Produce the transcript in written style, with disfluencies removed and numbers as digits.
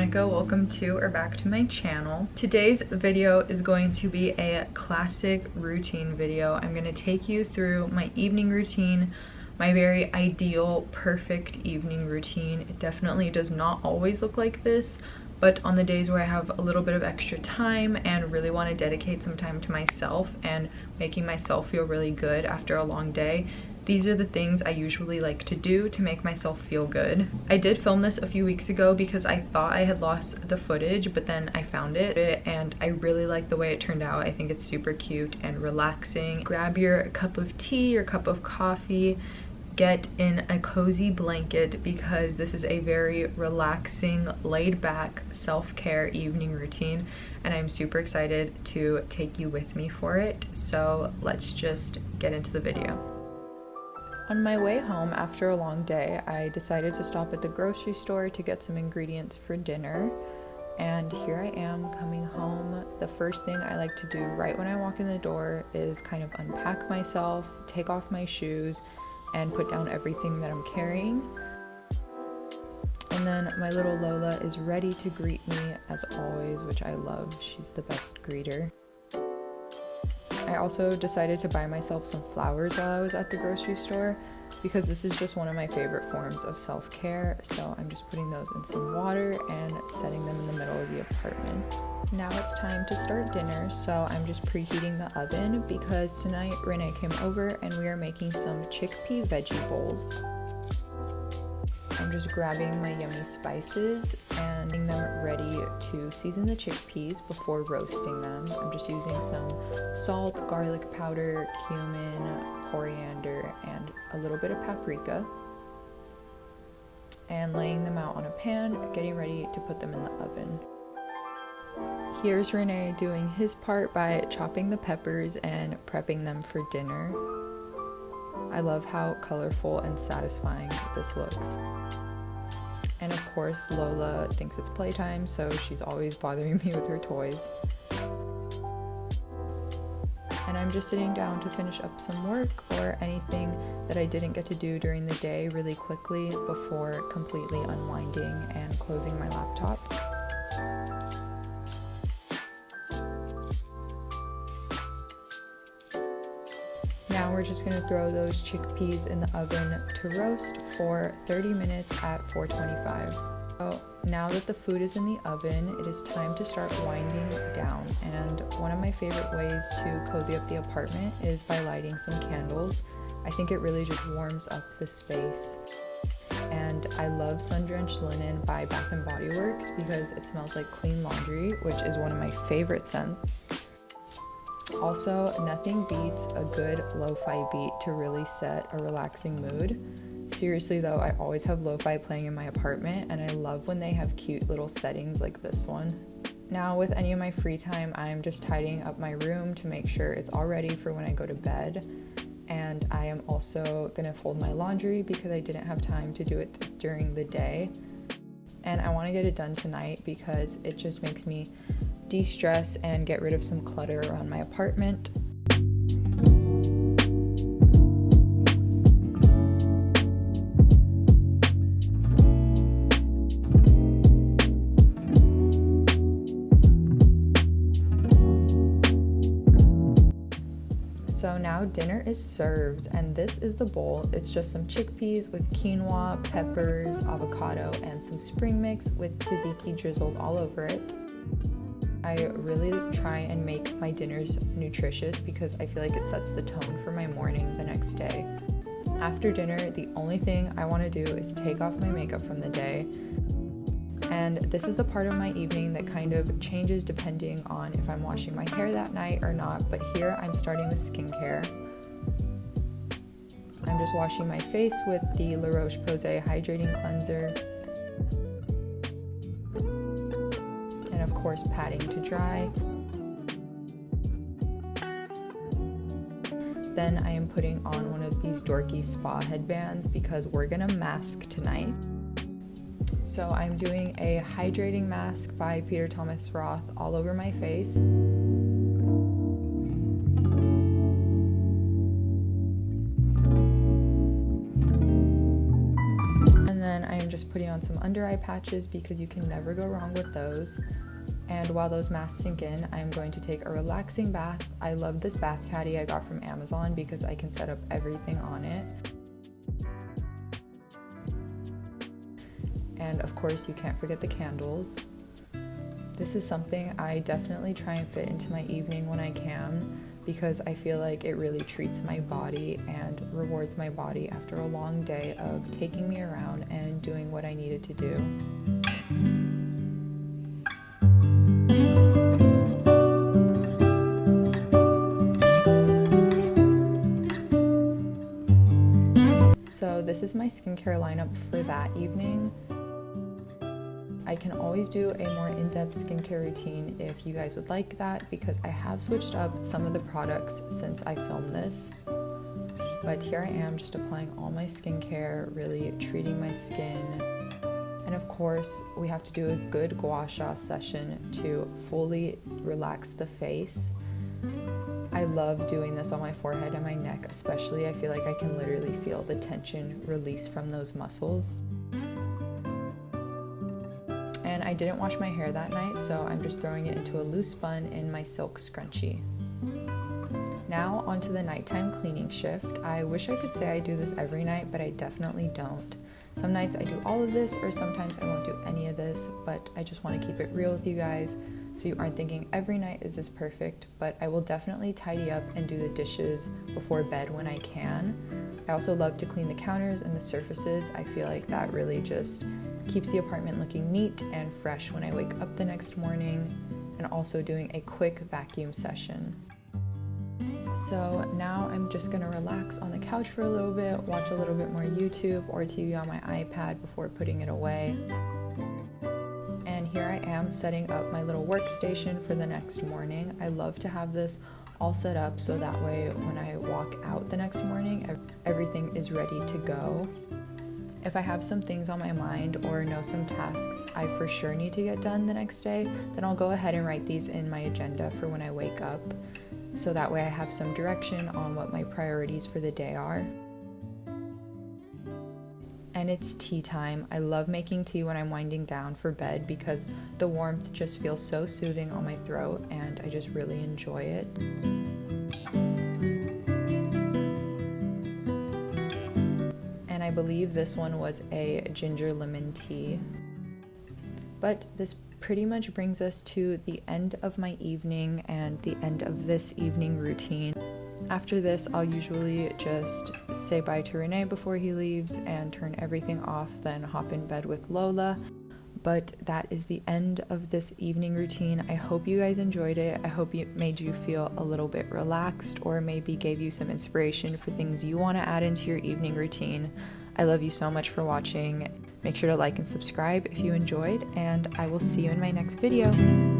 Monica. Welcome to or back to my channel. Today's video is going to be a classic routine video. I'm going to take you through my evening routine, my very ideal, perfect evening routine. It definitely does not always look like this, but on the days where I have a little bit of extra time and really want to dedicate some time to myself and making myself feel really good after a long day, these are the things I usually like to do to make myself feel good. I did film this a few weeks ago because I thought I had lost the footage, but then I found it and I really like the way it turned out. I think it's super cute and relaxing. Grab your cup of tea or cup of coffee, get in a cozy blanket because this is a very relaxing, laid-back self-care evening routine and I'm super excited to take you with me for it. So let's just get into the video. On my way home after a long day, I decided to stop at the grocery store to get some ingredients for dinner. And here I am coming home. The first thing I like to do right when I walk in the door is kind of unpack myself, take off my shoes, and put down everything that I'm carrying. And then my little Lola is ready to greet me as always, which I love. She's the best greeter. I also decided to buy myself some flowers while I was at the grocery store because this is just one of my favorite forms of self-care. So I'm just putting those in some water and setting them in the middle of the apartment. Now it's time to start dinner, so I'm just preheating the oven because tonight Renee came over and we are making some chickpea veggie bowls. I'm just grabbing my yummy spices and getting them ready to season the chickpeas before roasting them. I'm just using some salt, garlic powder, cumin, coriander, and a little bit of paprika. And laying them out on a pan, getting ready to put them in the oven. Here's Renee doing his part by chopping the peppers and prepping them for dinner. I love how colorful and satisfying this looks. And of course, Lola thinks it's playtime, so she's always bothering me with her toys. And I'm just sitting down to finish up some work or anything that I didn't get to do during the day really quickly before completely unwinding and closing my laptop. Now we're just going to throw those chickpeas in the oven to roast for 30 minutes at 425. So now that the food is in the oven, it is time to start winding down. And one of my favorite ways to cozy up the apartment is by lighting some candles. I think it really just warms up the space. And I love Sun Drenched Linen by Bath & Body Works because it smells like clean laundry, which is one of my favorite scents. Also, nothing beats a good lo-fi beat to really set a relaxing mood. Seriously though, I always have lo-fi playing in my apartment and I love when they have cute little settings like this one. Now with any of my free time, I'm just tidying up my room to make sure it's all ready for when I go to bed. And I am also gonna fold my laundry because I didn't have time to do it during the day. And I wanna get it done tonight because it just makes me de-stress and get rid of some clutter around my apartment. So now dinner is served and this is the bowl. It's just some chickpeas with quinoa, peppers, avocado, and some spring mix with tzatziki drizzled all over it. I really try and make my dinners nutritious because I feel like it sets the tone for my morning the next day. After dinner, the only thing I want to do is take off my makeup from the day. And this is the part of my evening that kind of changes depending on if I'm washing my hair that night or not, but here I'm starting with skincare. I'm just washing my face with the La Roche-Posay Hydrating Cleanser. And of course, patting to dry. Then I am putting on one of these dorky spa headbands because we're gonna mask tonight. So I'm doing a hydrating mask by Peter Thomas Roth all over my face. And then I am just putting on some under eye patches because you can never go wrong with those. And while those masks sink in, I'm going to take a relaxing bath. I love this bath caddy I got from Amazon because I can set up everything on it. And of course, you can't forget the candles. This is something I definitely try and fit into my evening when I can, because I feel like it really treats my body and rewards my body after a long day of taking me around and doing what I needed to do. So this is my skincare lineup for that evening. I can always do a more in-depth skincare routine if you guys would like that, because I have switched up some of the products since I filmed this. But here I am just applying all my skincare, really treating my skin. And of course, we have to do a good gua sha session to fully relax the face. I love doing this on my forehead and my neck especially. I feel like I can literally feel the tension release from those muscles. And I didn't wash my hair that night, so I'm just throwing it into a loose bun in my silk scrunchie. Now onto the nighttime cleaning shift. I wish I could say I do this every night, but I definitely don't. Some nights I do all of this, or sometimes I won't do any of this, but I just want to keep it real with you guys, so you aren't thinking every night is this perfect. But I will definitely tidy up and do the dishes before bed when I can. I also love to clean the counters and the surfaces. I feel like that really just keeps the apartment looking neat and fresh when I wake up the next morning, and also doing a quick vacuum session. So now I'm just gonna relax on the couch for a little bit, watch a little bit more YouTube or TV on my iPad before putting it away. And here I am setting up my little workstation for the next morning. I love to have this all set up so that way when I walk out the next morning, everything is ready to go. If I have some things on my mind or know some tasks I for sure need to get done the next day, then I'll go ahead and write these in my agenda for when I wake up, so that way I have some direction on what my priorities for the day are. And it's tea time. I love making tea when I'm winding down for bed because the warmth just feels so soothing on my throat, and I just really enjoy it. I believe this one was a ginger lemon tea. But this pretty much brings us to the end of my evening and the end of this evening routine. After this, I'll usually just say bye to Renee before he leaves and turn everything off, then hop in bed with Lola. But that is the end of this evening routine. I hope you guys enjoyed it. I hope it made you feel a little bit relaxed, or maybe gave you some inspiration for things you want to add into your evening routine. I love you so much for watching. Make sure to like and subscribe if you enjoyed, and I will see you in my next video.